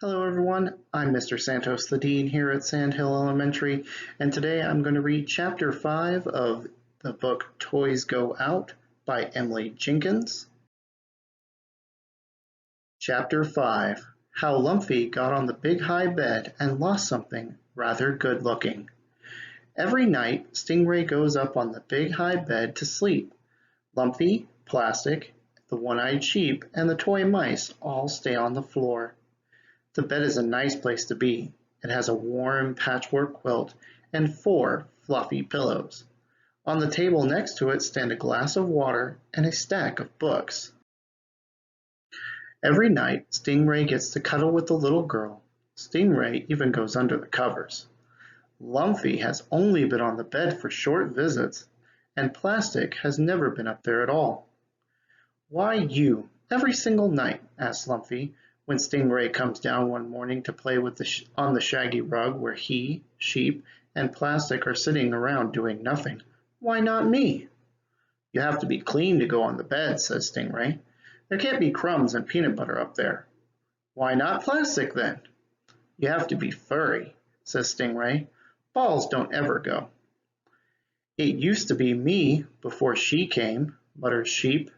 Hello everyone, I'm Mr. Santos, the Dean here at Sandhill Elementary, and today I'm going to read Chapter 5 of the book Toys Go Out by Emily Jenkins. Chapter 5, How Lumpy Got on the Big High Bed and Lost Something Rather Good Looking. Every night, Stingray goes up on the big high bed to sleep. Lumpy, Plastic, the one-eyed sheep, and the toy mice all stay on the floor. The bed is a nice place to be. It has a warm patchwork quilt and 4 fluffy pillows. On the table next to it stand a glass of water and a stack of books. Every night, Stingray gets to cuddle with the little girl. Stingray even goes under the covers. Lumpy has only been on the bed for short visits, and Plastic has never been up there at all. "Why you, every single night?" asks Lumpy, when Stingray comes down one morning to play on the shaggy rug where he, Sheep, and Plastic are sitting around doing nothing. "Why not me?" "You have to be clean to go on the bed," says Stingray. "There can't be crumbs and peanut butter up there." "Why not Plastic then?" "You have to be furry," says Stingray. "Balls don't ever go." "It used to be me before she came," mutters Sheep.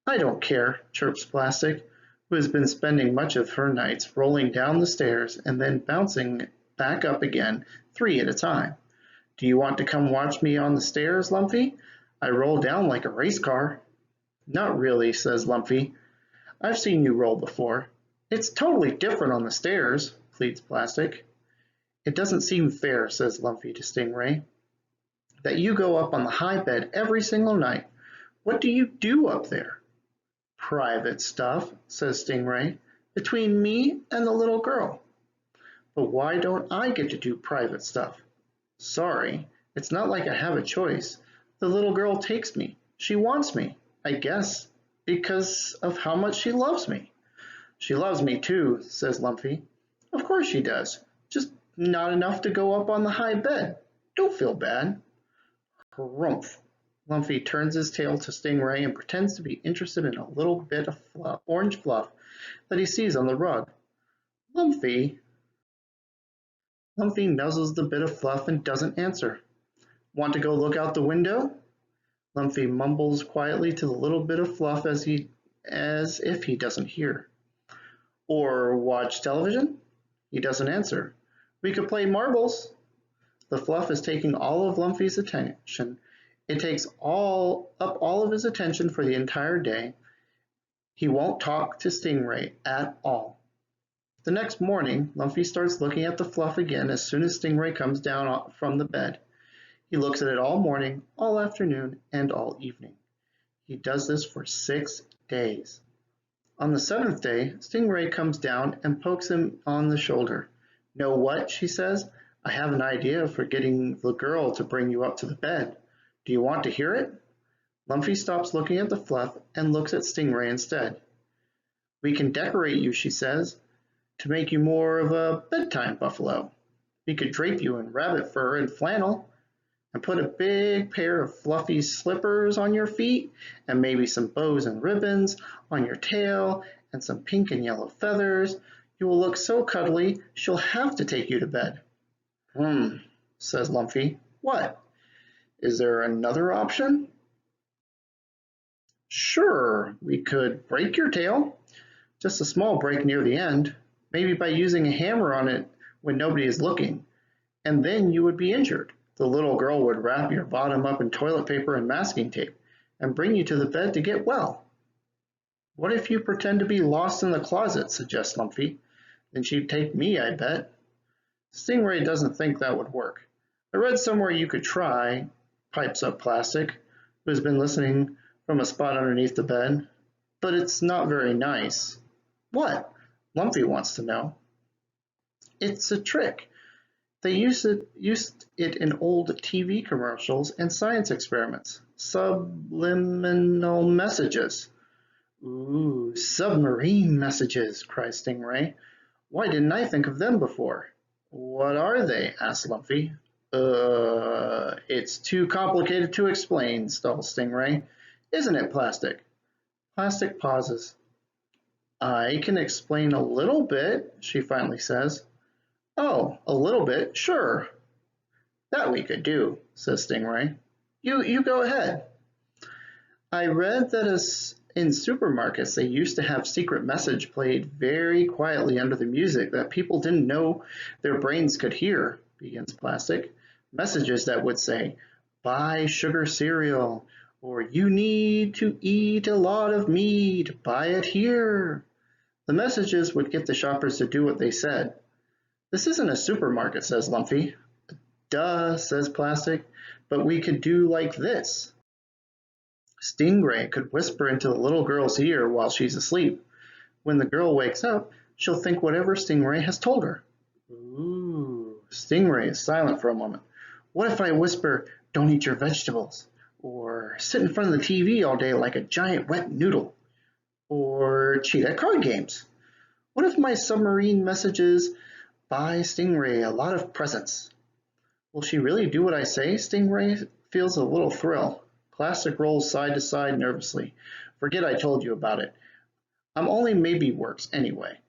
"I don't care," chirps Plastic, who has been spending much of her nights rolling down the stairs and then bouncing back up again 3 at a time. "Do you want to come watch me on the stairs, Lumpy? I roll down like a race car." "Not really," says Lumpy. "I've seen you roll before." "It's totally different on the stairs," pleads Plastic. "It doesn't seem fair," says Lumpy to Stingray, "that you go up on the high bed every single night. What do you do up there?" "Private stuff," says Stingray, "between me and the little girl." "But why don't I get to do private stuff?" "Sorry, it's not like I have a choice. The little girl takes me. She wants me, I guess, because of how much she loves me." "She loves me too," says Lumpy. "Of course she does, just not enough to go up on the high bed. Don't feel bad." Harumph! Lumpy turns his tail to Stingray and pretends to be interested in a little bit of orange fluff that he sees on the rug. Lumpy nuzzles the bit of fluff and doesn't answer. "Want to go look out the window?" Lumpy mumbles quietly to the little bit of fluff as if he doesn't hear. "Or watch television?" He doesn't answer. "We could play marbles." The fluff is taking all of Lumpy's attention. It takes all of his attention for the entire day. He won't talk to Stingray at all. The next morning, Lumpy starts looking at the fluff again as soon as Stingray comes down from the bed. He looks at it all morning, all afternoon, and all evening. He does this for 6 days. On the 7th day, Stingray comes down and pokes him on the shoulder. "Know what?" she says. "I have an idea for getting the girl to bring you up to the bed. Do you want to hear it?" Lumpy stops looking at the fluff and looks at Stingray instead. "We can decorate you," she says, "to make you more of a bedtime buffalo. We could drape you in rabbit fur and flannel, and put a big pair of fluffy slippers on your feet, and maybe some bows and ribbons on your tail, and some pink and yellow feathers. You will look so cuddly, she'll have to take you to bed." Says Lumpy. "What? Is there another option?" "Sure, we could break your tail. Just a small break near the end, maybe by using a hammer on it when nobody is looking, and then you would be injured. The little girl would wrap your bottom up in toilet paper and masking tape and bring you to the bed to get well." "What if you pretend to be lost in the closet?" suggests Lumpy. "Then she'd take me, I bet." Stingray doesn't think that would work. "I read somewhere you could try," pipes up Plastic, who has been listening from a spot underneath the bed. "But it's not very nice." "What?" Lumpy wants to know. "It's a trick. They used it in old TV commercials and science experiments. Subliminal messages." "Ooh, submarine messages," cries Stingray. "Why didn't I think of them before?" "What are they?" asks Lumpy. It's too complicated to explain," stalls Stingray. "Isn't it, Plastic?" Plastic pauses. I can explain a little bit, she finally says. Oh, a little bit, sure. That we could do, says Stingray. You go ahead. I read that in supermarkets they used to have secret message played very quietly under the music that people didn't know their brains could hear, begins Plastic. Messages that would say, buy sugar cereal, or you need to eat a lot of meat, buy it here. The messages would get the shoppers to do what they said. This isn't a supermarket, says Lumpy. Duh, says Plastic, but we could do like this. Stingray could whisper into the little girl's ear while she's asleep. When the girl wakes up, she'll think whatever Stingray has told her. Ooh, Stingray is silent for a moment. What if I whisper, don't eat your vegetables? Or sit in front of the TV all day like a giant wet noodle? Or cheat at card games? What if my submarine messages buy Stingray a lot of presents? Will she really do what I say? Stingray feels a little thrill. Plastic rolls side to side nervously. Forget I told you about it. I'm only maybe works anyway.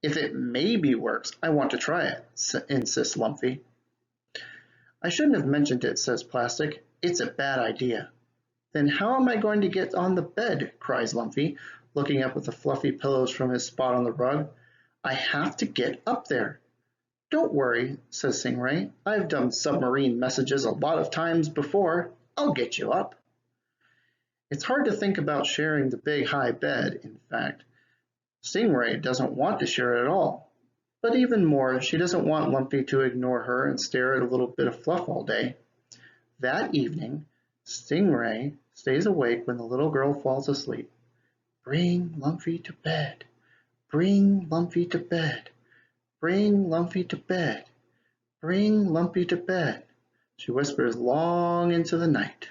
If it maybe works, I want to try it, insists Lumpy. I shouldn't have mentioned it, says Plastic. It's a bad idea. Then how am I going to get on the bed? Cries Lumpy, looking up at the fluffy pillows from his spot on the rug. I have to get up there. Don't worry, says Stingray. I've done submarine messages a lot of times before. I'll get you up. It's hard to think about sharing the big high bed, in fact. Stingray doesn't want to share it at all. But even more, she doesn't want Lumpy to ignore her and stare at a little bit of fluff all day. That evening, Stingray stays awake when the little girl falls asleep. Bring Lumpy to bed. Bring Lumpy to bed. Bring Lumpy to bed. Bring Lumpy to bed. She whispers long into the night.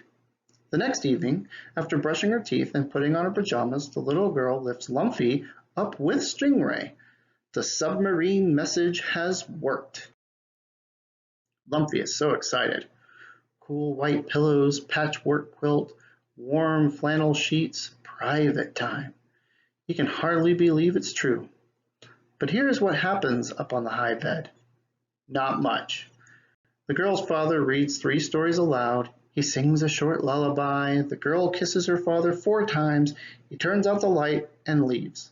The next evening, after brushing her teeth and putting on her pajamas, the little girl lifts Lumpy up with Stingray. The submarine message has worked. Lumpy is so excited. Cool white pillows, patchwork quilt, warm flannel sheets, private time. He can hardly believe it's true. But here's what happens up on the high bed. Not much. The girl's father reads 3 stories aloud. He sings a short lullaby. The girl kisses her father 4 times. He turns out the light and leaves.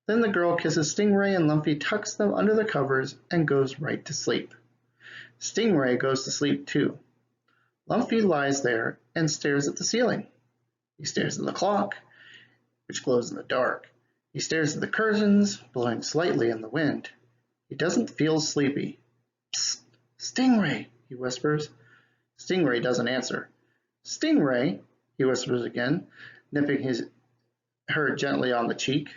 Then the girl kisses Stingray and Lumpy tucks them under the covers and goes right to sleep. Stingray goes to sleep too. Lumpy lies there and stares at the ceiling. He stares at the clock, which glows in the dark. He stares at the curtains, blowing slightly in the wind. He doesn't feel sleepy. Psst, Stingray, he whispers. Stingray doesn't answer. Stingray, he whispers again, nipping her gently on the cheek.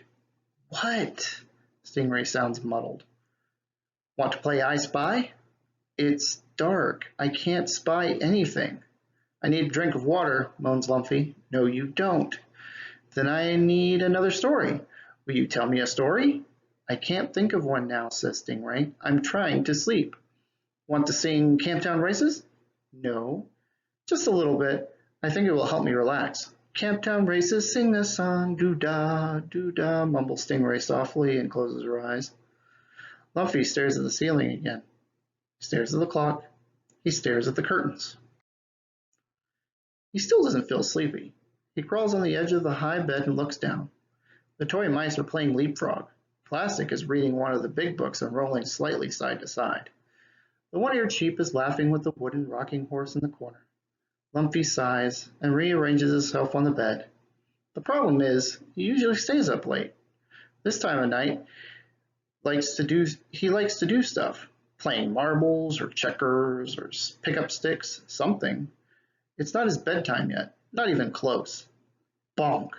What? Stingray sounds muddled. Want to play I Spy? It's dark. I can't spy anything. I need a drink of water, moans Lumpy. No, you don't. Then I need another story. Will you tell me a story? I can't think of one now, says Stingray. I'm trying to sleep. Want to sing Camptown Races? No. Just a little bit. I think it will help me relax. Camptown Races, sing this song, doo-dah, mumbles Stingray softly and closes her eyes. Lumpy stares at the ceiling again. He stares at the clock. He stares at the curtains. He still doesn't feel sleepy. He crawls on the edge of the high bed and looks down. The toy mice are playing leapfrog. Plastic is reading one of the big books and rolling slightly side to side. The one-eared sheep is laughing with the wooden rocking horse in the corner. Lumpy sighs and rearranges himself on the bed. The problem is, he usually stays up late. This time of night, he likes to do stuff, playing marbles or checkers or pick-up sticks, something. It's not his bedtime yet, not even close. Bonk!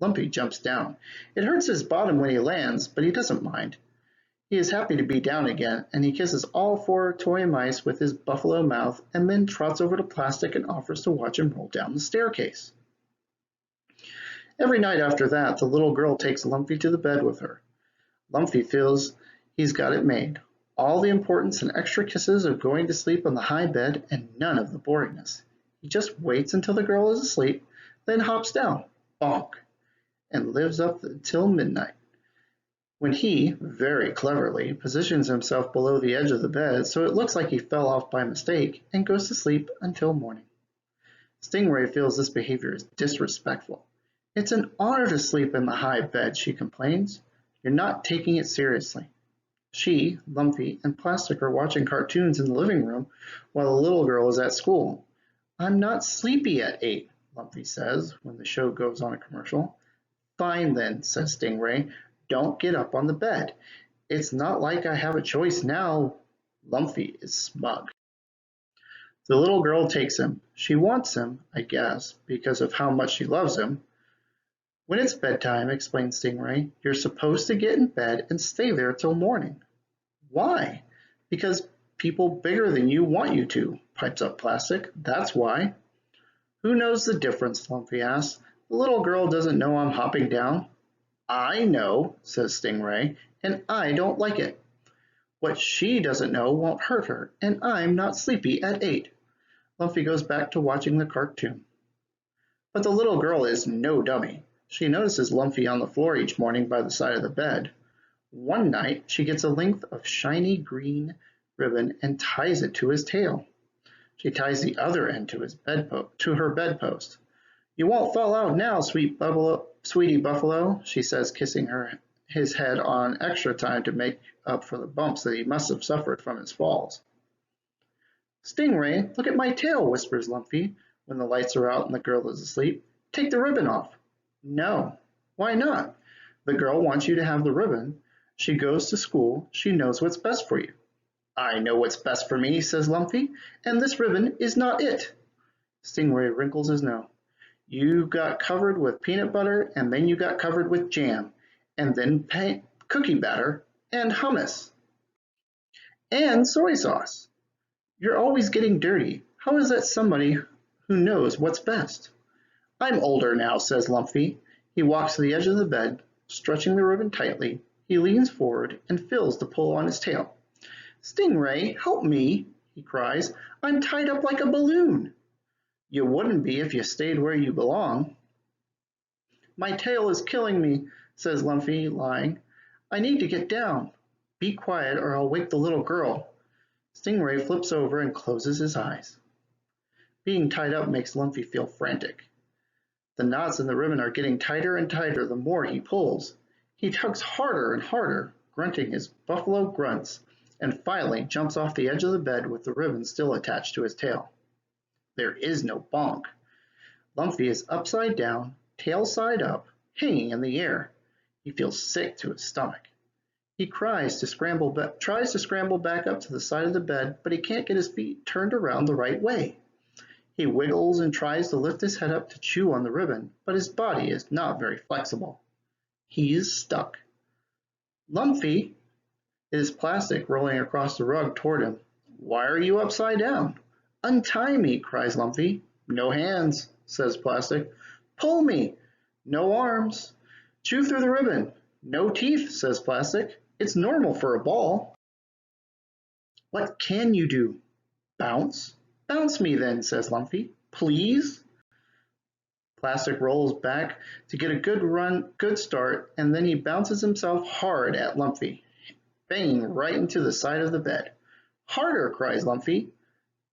Lumpy jumps down. It hurts his bottom when he lands, but he doesn't mind. He is happy to be down again, and he kisses all 4 toy mice with his buffalo mouth and then trots over to Plastic and offers to watch him roll down the staircase. Every night after that, the little girl takes Lumpy to the bed with her. Lumpy feels he's got it made. All the importance and extra kisses of going to sleep on the high bed and none of the boringness. He just waits until the girl is asleep, then hops down. Bonk! and lives up until midnight, when he, very cleverly, positions himself below the edge of the bed so it looks like he fell off by mistake and goes to sleep until morning. Stingray feels this behavior is disrespectful. It's an honor to sleep in the high bed, she complains. You're not taking it seriously. She, Lumpy, and Plastic are watching cartoons in the living room while the little girl is at school. I'm not sleepy at 8, Lumpy says when the show goes on a commercial. Fine then, says Stingray. Don't get up on the bed. It's not like I have a choice now. Lumpy is smug. The little girl takes him. She wants him, I guess, because of how much she loves him. When it's bedtime, explains Stingray, you're supposed to get in bed and stay there till morning. Why? Because people bigger than you want you to, pipes up Plastic. That's why. Who knows the difference, Lumpy asks. The little girl doesn't know I'm hopping down. I know, says Stingray, and I don't like it. What she doesn't know won't hurt her, and I'm not sleepy at 8. Lumpy goes back to watching the cartoon. But the little girl is no dummy. She notices Lumpy on the floor each morning by the side of the bed. One night, she gets a length of shiny green ribbon and ties it to his tail. She ties the other end to her bedpost. You won't fall out now, sweetie buffalo, she says, kissing his head on extra time to make up for the bumps that he must have suffered from his falls. Stingray, look at my tail, whispers Lumpy when the lights are out and the girl is asleep. Take the ribbon off. No. Why not? The girl wants you to have the ribbon. She goes to school. She knows what's best for you. I know what's best for me, says Lumpy, and this ribbon is not it. Stingray wrinkles his nose. You got covered with peanut butter, and then you got covered with jam, and then cookie batter, and hummus, and soy sauce. You're always getting dirty. How is that somebody who knows what's best? I'm older now, says Lumpy. He walks to the edge of the bed, stretching the ribbon tightly. He leans forward and feels the pull on his tail. Stingray, help me, he cries. I'm tied up like a balloon. You wouldn't be if you stayed where you belong. My tail is killing me, says Lumpy, lying. I need to get down. Be quiet or I'll wake the little girl. Stingray flips over and closes his eyes. Being tied up makes Lumpy feel frantic. The knots in the ribbon are getting tighter and tighter the more he pulls. He tugs harder and harder, grunting his buffalo grunts, and finally jumps off the edge of the bed with the ribbon still attached to his tail. There is no bonk. Lumpy is upside down, tail side up, hanging in the air. He feels sick to his stomach. He tries to scramble back up to the side of the bed, but he can't get his feet turned around the right way. He wiggles and tries to lift his head up to chew on the ribbon, but his body is not very flexible. He is stuck. Lumpy! It is Plastic rolling across the rug toward him. Why are you upside down? Untie me, cries Lumpy. No hands, says Plastic. Pull me. No arms. Chew through the ribbon. No teeth, says Plastic. It's normal for a ball. What can you do? Bounce? Bounce me then, says Lumpy. Please? Plastic rolls back to get a good start, and then he bounces himself hard at Lumpy, banging right into the side of the bed. Harder, cries Lumpy.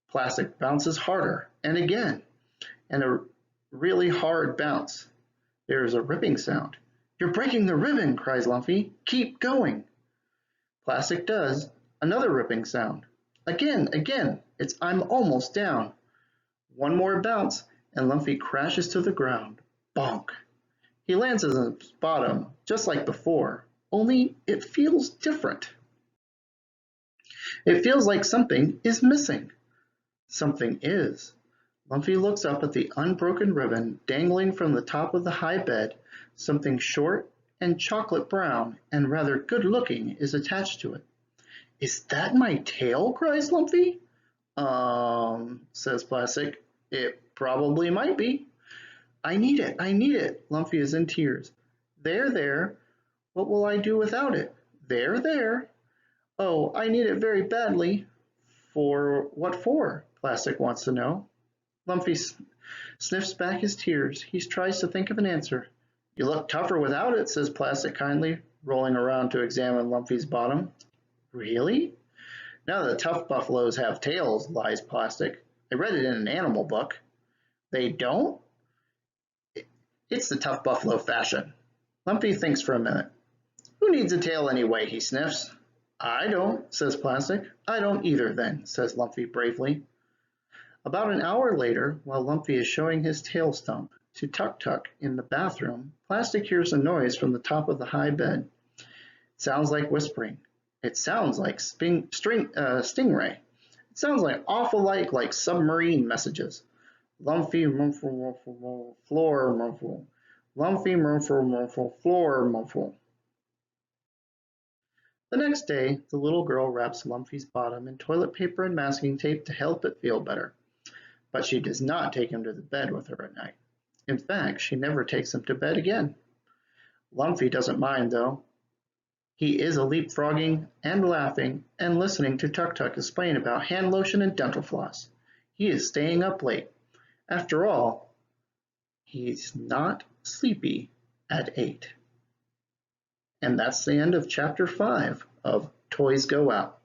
Plastic bounces harder, and again, and a really hard bounce. There is a ripping sound. You're breaking the ribbon, cries Lumpy. Keep going. Plastic does. Another ripping sound. Again. I'm almost down. One more bounce, and Lumpy crashes to the ground. Bonk. He lands on his bottom, just like before, only it feels different. It feels like something is missing. Something is. Lumpy looks up at the unbroken ribbon dangling from the top of the high bed. Something short and chocolate brown and rather good-looking is attached to it. Is that my tail? Cries Lumpy. Says Plastic. It probably might be. I need it. Lumpy is in tears. There. What will I do without it? There. Oh, I need it very badly. For what for? Plastic wants to know. Lumpy sniffs back his tears. He tries to think of an answer. You look tougher without it, says Plastic kindly, rolling around to examine Lumpy's bottom. Really? None of the tough buffaloes have tails, lies Plastic. I read it in an animal book. They don't? It's the tough buffalo fashion. Lumpy thinks for a minute. Who needs a tail anyway, he sniffs. I don't, says Plastic. I don't either then, says Lumpy bravely. About an hour later, while Lumpy is showing his tail stump to Tuk Tuk in the bathroom, Plastic hears a noise from the top of the high bed. It sounds like whispering. It sounds like stingray. It sounds like awful like submarine messages. Lumpy mumfle floor mumfle. Lumpy mumfle floor mumfle. The next day, the little girl wraps Lumpy's bottom in toilet paper and masking tape to help it feel better. But she does not take him to the bed with her at night. In fact, she never takes him to bed again. Lumpy doesn't mind, though. He is leapfrogging and laughing and listening to Tuk Tuk explain about hand lotion and dental floss. He is staying up late. After all, he's not sleepy at 8. And that's the end of chapter 5 of Toys Go Out.